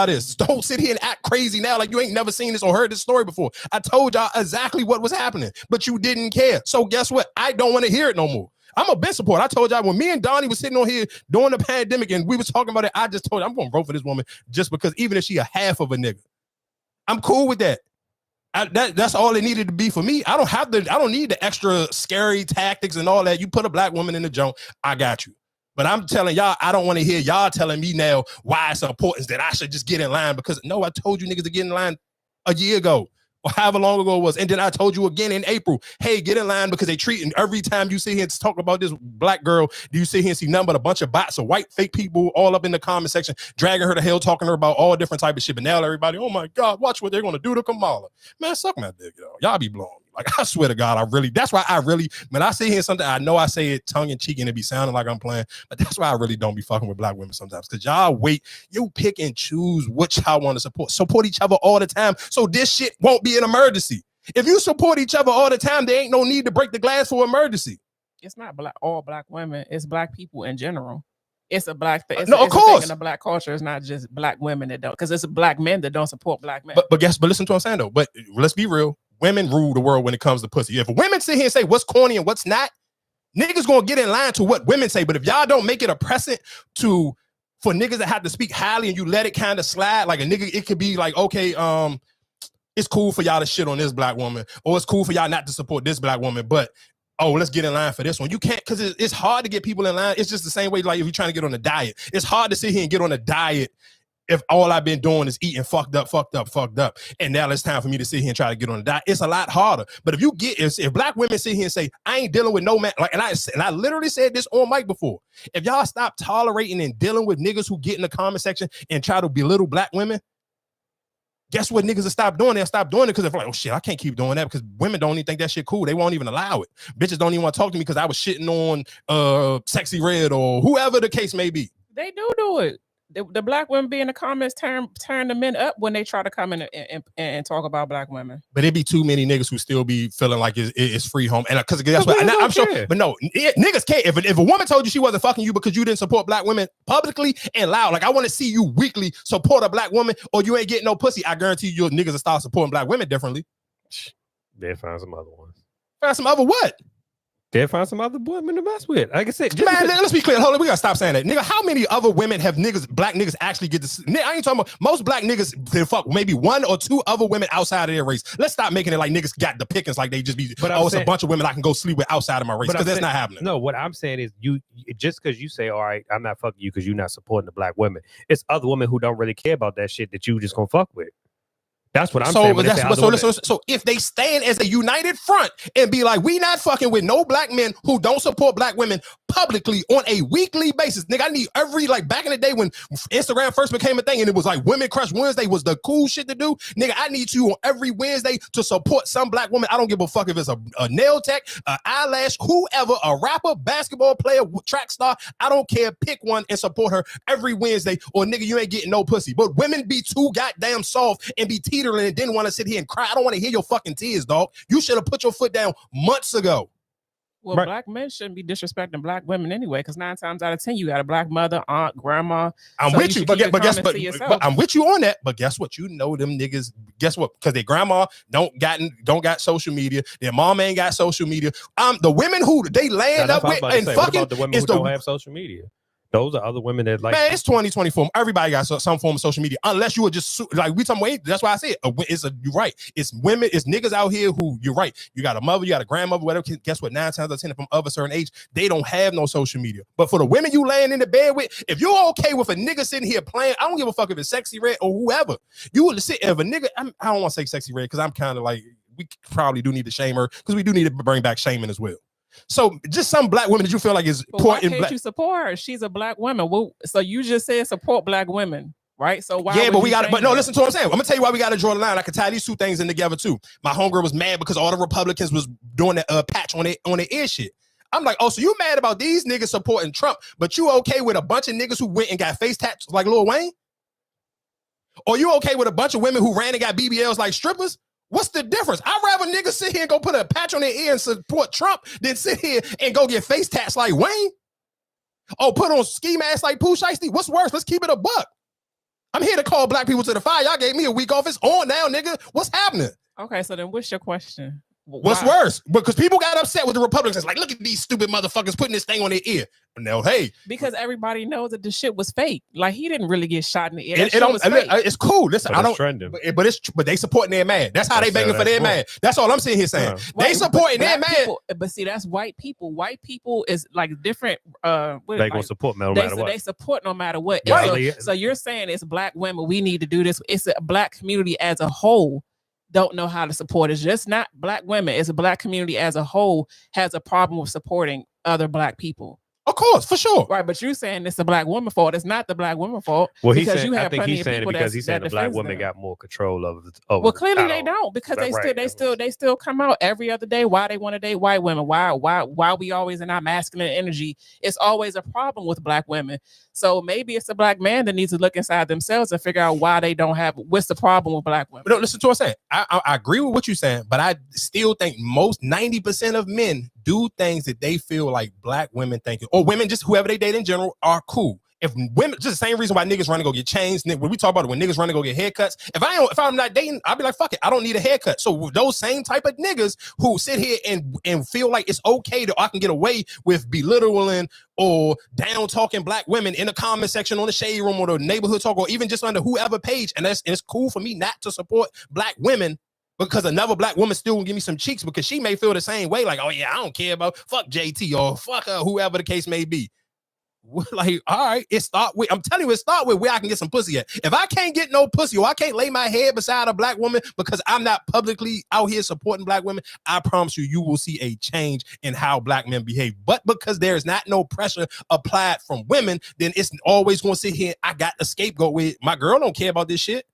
this. Don't sit here and act crazy now like you ain't never seen this or heard this story before. I told y'all exactly what was happening, but you didn't care. So guess what? I don't want to hear it no more. I'm a big supporter. I told y'all when me and Donnie was sitting on here during the pandemic and we was talking about it, I just told you I'm going to vote for this woman just because even if she a half of a nigga, I'm cool with that. That's all it needed to be for me. I don't need the extra scary tactics and all that. You put a black woman in the junk, I got you. But I'm telling y'all, I don't want to hear y'all telling me now why it's important that I should just get in line because no, I told you niggas to get in line a year ago or however long ago it was. And then I told you again in April, hey, get in line because they treating every time you sit here and talk about this black girl, do you sit here and see nothing but a bunch of bots of white fake people all up in the comment section, dragging her to hell, talking to her about all different type of shit. But now everybody, oh my God, watch what they're going to do to Kamala. Man, suck my dick, yo. Y'all be blowing. Like, I swear to God, that's why I really, when I say here something, I know I say it tongue in cheek and it be sounding like I'm playing, but that's why I really don't be fucking with black women sometimes. Cause y'all you pick and choose which y'all want to support. Support each other all the time. So this shit won't be an emergency. If you support each other all the time, there ain't no need to break the glass for emergency. It's not all black women. It's black people in general. It's a black thing. No, of course. In the black culture, it's not just black women that don't, because it's black men that don't support black men. But listen to what I'm saying though. But let's be real. Women rule the world when it comes to pussy. If women sit here and say what's corny and what's not, niggas gonna get in line to what women say. But if y'all don't make it a precedent for niggas that have to speak highly and you let it kind of slide, like a nigga, it could be like, okay, it's cool for y'all to shit on this black woman, or it's cool for y'all not to support this black woman, but oh, let's get in line for this one. You can't, because it's hard to get people in line. It's just the same way like if you're trying to get on a diet. It's hard to sit here and get on a diet if all I've been doing is eating fucked up, and now it's time for me to sit here and try to get on a diet, it's a lot harder. But if black women sit here and say, I ain't dealing with no man, like, and I literally said this on mic before, if y'all stop tolerating and dealing with niggas who get in the comment section and try to belittle black women, guess what niggas will stop doing? They'll stop doing it because they're like, oh shit, I can't keep doing that because women don't even think that shit cool. They won't even allow it. Bitches don't even want to talk to me because I was shitting on Sexy Red or whoever the case may be. They do it. The black women be in the comments turn the men up when they try to come in and talk about black women. But it be too many niggas who still be feeling like it's free home. And because that's what I'm sure. But no, niggas can't. If a woman told you she wasn't fucking you because you didn't support black women publicly and loud, like I want to see you weekly support a black woman or you ain't getting no pussy, I guarantee you niggas will start supporting black women differently. They find some other ones. Find some other what? They'll find some other women to mess with. Like I said, man, let's be clear. Hold on, we gotta stop saying that. Nigga, how many other women have black niggas actually get to I ain't talking about most black niggas, they fuck maybe one or two other women outside of their race. Let's stop making it like niggas got the pickings like they just be, it's a bunch of women I can go sleep with outside of my race, because that's not happening. No, what I'm saying is you just because you say, all right, I'm not fucking you because you're not supporting the black women. It's other women who don't really care about that shit that you just gonna fuck with. That's what I'm saying. So if they stand as a united front and be like, we not fucking with no black men who don't support black women publicly on a weekly basis. Nigga, I need like back in the day when Instagram first became a thing and it was like Women Crush Wednesday was the cool shit to do. Nigga, I need you on every Wednesday to support some black woman. I don't give a fuck if it's a nail tech, an eyelash, whoever, a rapper, basketball player, track star. I don't care. Pick one and support her every Wednesday, or nigga, you ain't getting no pussy. But women be too goddamn soft and be teetering and didn't want to sit here and cry. I don't want to hear your fucking tears, dog. You should have put your foot down months ago. Well, right. Black men shouldn't be disrespecting black women anyway, because 9 times out of 10, you got a black mother, aunt, grandma. I'm with you, but I'm with you on that. But guess what? You know them niggas. Guess what? Because their grandma don't got social media. Their mom ain't got social media. The women who they land up with and fucking the women who don't have social media. Those are other women that like. Man, it's 2024. Everybody got some form of social media. Unless you are just like we talking about. That's why I said you're right. It's women. It's niggas out here who you're right. You got a mother. You got a grandmother. Whatever. Guess what? 9 times out of 10 from of a certain age, they don't have no social media. But for the women you laying in the bed with, if you're okay with a nigga sitting here playing, I don't give a fuck if it's Sexy Red or whoever. You would sit if a nigga. I don't want to say Sexy Red because I'm kind of like we probably do need to shame her because we do need to bring back shaming as well. So just some black women that you feel like is important. Why can't you support her? She's a black woman. Well, so you just said support black women, right? So why? Yeah, but we got to. But no, listen to what I'm saying. I'm gonna tell you why we got to draw the line. I can tie these two things in together too. My homegirl was mad because all the Republicans was doing the patch on their ear shit. I'm like, oh, so you mad about these niggas supporting Trump, but you okay with a bunch of niggas who went and got face tattoos like Lil Wayne? Or you okay with a bunch of women who ran and got BBLs like strippers? What's the difference? I'd rather niggas sit here and go put a patch on their ear and support Trump than sit here and go get face tats like Wayne. Oh, put on ski masks like Pooh Shiesty. What's worse? Let's keep it a buck. I'm here to call black people to the fire. Y'all gave me a week off. It's on now, nigga. What's happening? Okay, so then what's your question? What's worse? Because people got upset with the Republicans. Like, look at these stupid motherfuckers putting this thing on their ear. No, hey. Because everybody knows that the shit was fake. Like, he didn't really get shot in the ear. It's cool. Listen, But I don't. it's trending. But they supporting their man. That's how they banging for their man. That's all I'm sitting here saying. They supporting their man. People, but see, that's white people. White people is like different. They gonna support no matter what. They support no matter what. Right. So you're saying it's black women. We need to do this. It's a black community as a whole. Don't know how to support. It's just not black women. It's a black community as a whole has a problem with supporting other black people. Of course, for sure. Right, but you're saying it's the black woman fault. It's not the black woman fault. Well, he's saying, I think he's saying it because he's saying the black women got more control over. Well, clearly they don't, because they still come out every other day. Why they want to date white women? Why we always in our masculine energy? It's always a problem with black women. So maybe it's a black man that needs to look inside themselves and figure out why they don't have. What's the problem with black women? But no, listen to what I'm saying. I agree with what you're saying, but I still think most 90% of men do things that they feel like black women think, or women, just whoever they date in general, are cool. If women, just the same reason why niggas run to go get changed. When we talk about it, when niggas run to go get haircuts, if I'm not dating, I'll be like, fuck it, I don't need a haircut. So those same type of niggas who sit here and feel like it's okay that I can get away with belittling or down talking black women in the comment section on the shade room or the neighborhood talk, or even just under whoever page, and it's cool for me not to support black women. Because another black woman still will give me some cheeks because she may feel the same way. Like, oh yeah, I don't care about fuck JT or fuck whoever the case may be. Like, all right, I'm telling you, it start with where I can get some pussy at. If I can't get no pussy or I can't lay my head beside a black woman because I'm not publicly out here supporting black women, I promise you will see a change in how black men behave. But because there's not no pressure applied from women, then it's always going to sit here. I got a scapegoat with my girl don't care about this shit.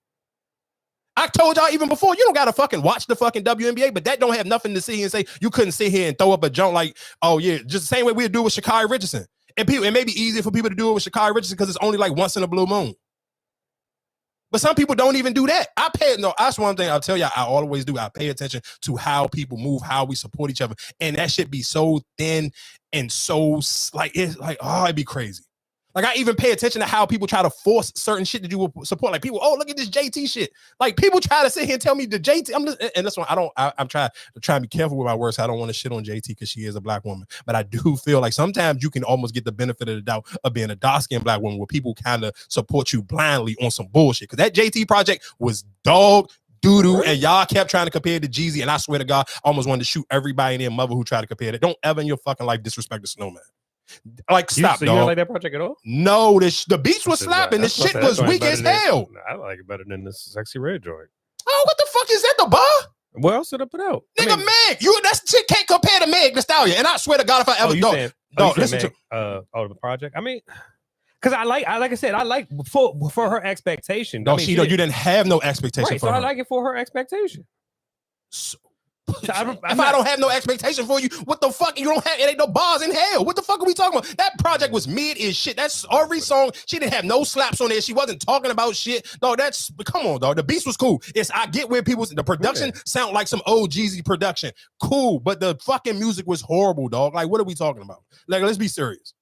I told y'all even before, you don't gotta fucking watch the fucking WNBA, but that don't have nothing to sit here and say you couldn't sit here and throw up a joke like, oh yeah, just the same way we'd do with Sha'Carri Richardson. And people, it may be easier for people to do it with Sha'Carri Richardson because it's only like once in a blue moon. But some people don't even do that. That's one thing I'll tell y'all, I always do. I pay attention to how people move, how we support each other. And that shit be so thin and so like, it's like, oh, it'd be crazy. Like, I even pay attention to how people try to force certain shit that you will support. Like, people, oh, look at this JT shit. Like, people try to sit here and tell me the JT. And that's why I'm trying to be careful with my words. I don't want to shit on JT because she is a black woman. But I do feel like sometimes you can almost get the benefit of the doubt of being a dark-skinned black woman where people kind of support you blindly on some bullshit. Because that JT project was dog doo-doo, and y'all kept trying to compare it to Jeezy. And I swear to God, I almost wanted to shoot everybody in their mother who tried to compare it. Don't ever in your fucking life disrespect the Snowman. Like, stop, so dog. You don't like that project at all? No, the beats was slapping. The shit was weak as hell. I like it better than this Sexy Red joint. Oh, what the fuck is that, the bar? What else did I put out? Nigga, Meg. That shit can't compare to Meg Thee Stallion. And I swear to God, if I ever listen to the project. I mean, because like I said, I like for her expectation. No, you didn't have no expectation right, for so her. I like it for her expectation. If I don't have no expectation for you, what the fuck? You don't have it ain't no bars in hell. What the fuck are we talking about? That project was mid as shit. That's every song. She didn't have no slaps on there. She wasn't talking about shit. No, come on, dog. The beats was cool. I get where the production sound like some old Jeezy production. Cool, but the fucking music was horrible, dog. Like, what are we talking about? Like, let's be serious.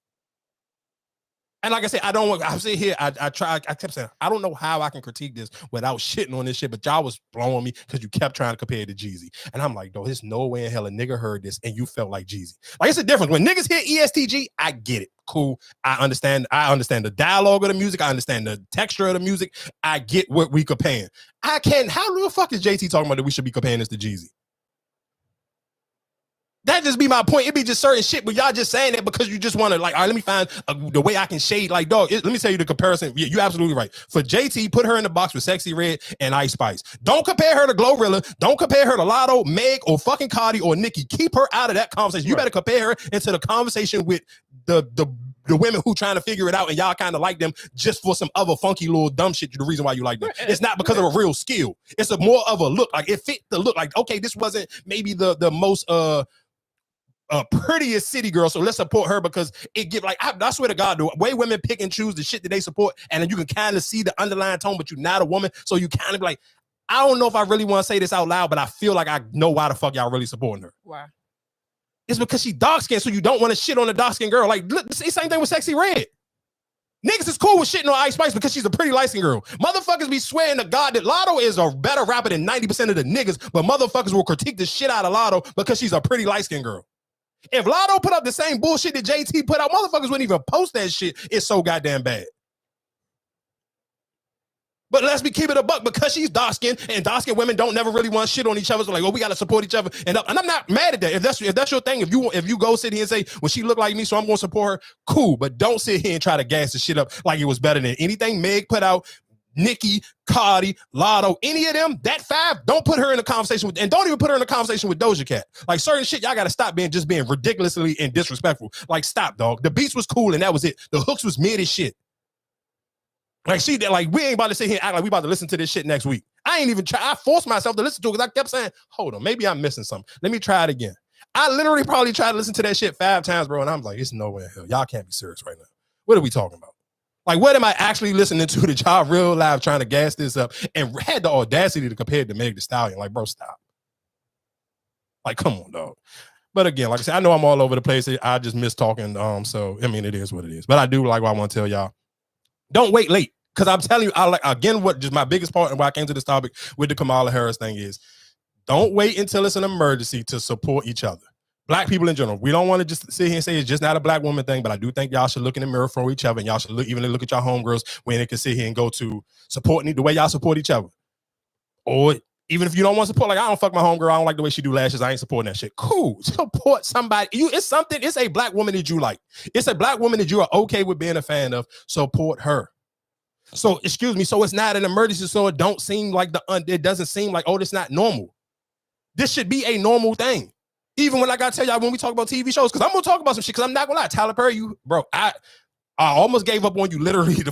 And like I said, I sit here, I kept saying, I don't know how I can critique this without shitting on this shit, but y'all was blowing me because you kept trying to compare it to Jeezy. And I'm like, there's no way in hell a nigga heard this and you felt like Jeezy. Like, it's a difference. When niggas hear ESTG, I get it. Cool. I understand the dialogue of the music. I understand the texture of the music. I get what we comparing. How the fuck is JT talking about that we should be comparing this to Jeezy? That just be my point. It be just certain shit, but y'all just saying that because you just want to, like, all right, let me find the way I can shade. Like, dog, let me tell you the comparison. You're absolutely right. For JT, put her in the box with Sexy Red and Ice Spice. Don't compare her to Glorilla. Don't compare her to Lotto, Meg, or fucking Cardi or Nicki. Keep her out of that conversation. You better compare her into the conversation with the women who trying to figure it out, and y'all kind of like them just for some other funky little dumb shit. The reason why you like them, it's not because of a real skill. It's more of a look. Like, it fit the look. Like, okay, this wasn't maybe the most prettiest city girl, so let's support her because it give like I swear to God, the way women pick and choose the shit that they support, and then you can kind of see the underlying tone, but you're not a woman, so you kind of like, I don't know if I really want to say this out loud, but I feel like I know why the fuck y'all really supporting her. Why? It's because she dark skinned, so you don't want to shit on a dark skinned girl. Like, look, it's the same thing with Sexy Red. Niggas is cool with shitting on Ice Spice because she's a pretty light-skinned girl. Motherfuckers be swearing to God that Lotto is a better rapper than 90% of the niggas, but motherfuckers will critique the shit out of Lotto because she's a pretty light-skinned girl. If Lotto put up the same bullshit that JT put out, motherfuckers wouldn't even post that shit. It's so goddamn bad. But let's be keeping it a buck because she's dark-skinned and dark-skinned women don't never really want shit on each other. So like, oh, we got to support each other. And I'm not mad at that. If that's your thing, if you go sit here and say, well, she look like me, so I'm going to support her, cool. But don't sit here and try to gas the shit up like it was better than anything Meg put out, Nicki, Cardi, Lotto, any of them, that five, don't put her in a conversation with, and don't even put her in a conversation with Doja Cat. Like certain shit, y'all got to stop being ridiculously and disrespectful. Like stop, dog. The beats was cool and that was it. The hooks was mid as shit. Like she did, like we ain't about to sit here and act like we about to listen to this shit next week. I ain't even try. I forced myself to listen to it because I kept saying, hold on, maybe I'm missing something. Let me try it again. I literally probably tried to listen to that shit 5 times, bro. And I'm like, it's nowhere in hell. Y'all can't be serious right now. What are we talking about? Like, what am I actually listening to that y'all real live trying to gas this up and had the audacity to compare it to Meg Thee Stallion? Like, bro, stop. Like, come on, dog. But again, like I said, I know I'm all over the place. I just miss talking. So I mean, it is what it is. But I do like what I want to tell y'all. Don't wait late. Because I'm telling you, I like again what just my biggest part and why I came to this topic with the Kamala Harris thing is don't wait until it's an emergency to support each other. Black people in general, we don't want to just sit here and say it's just not a black woman thing, but I do think y'all should look in the mirror for each other, and y'all should even look at y'all homegirls when they can sit here and go to supporting the way y'all support each other. Or even if you don't want to support, like I don't fuck my homegirl, I don't like the way she do lashes, I ain't supporting that shit. Cool, support somebody. It's a black woman that you like. It's a black woman that you are okay with being a fan of. Support her. So, excuse me, so it's not an emergency, so it don't seem like it doesn't seem like, oh, this not normal. This should be a normal thing. Even when I gotta tell y'all when we talk about TV shows, because I'm gonna talk about some shit, because I'm not gonna lie, Tyler Perry, I almost gave up on you literally the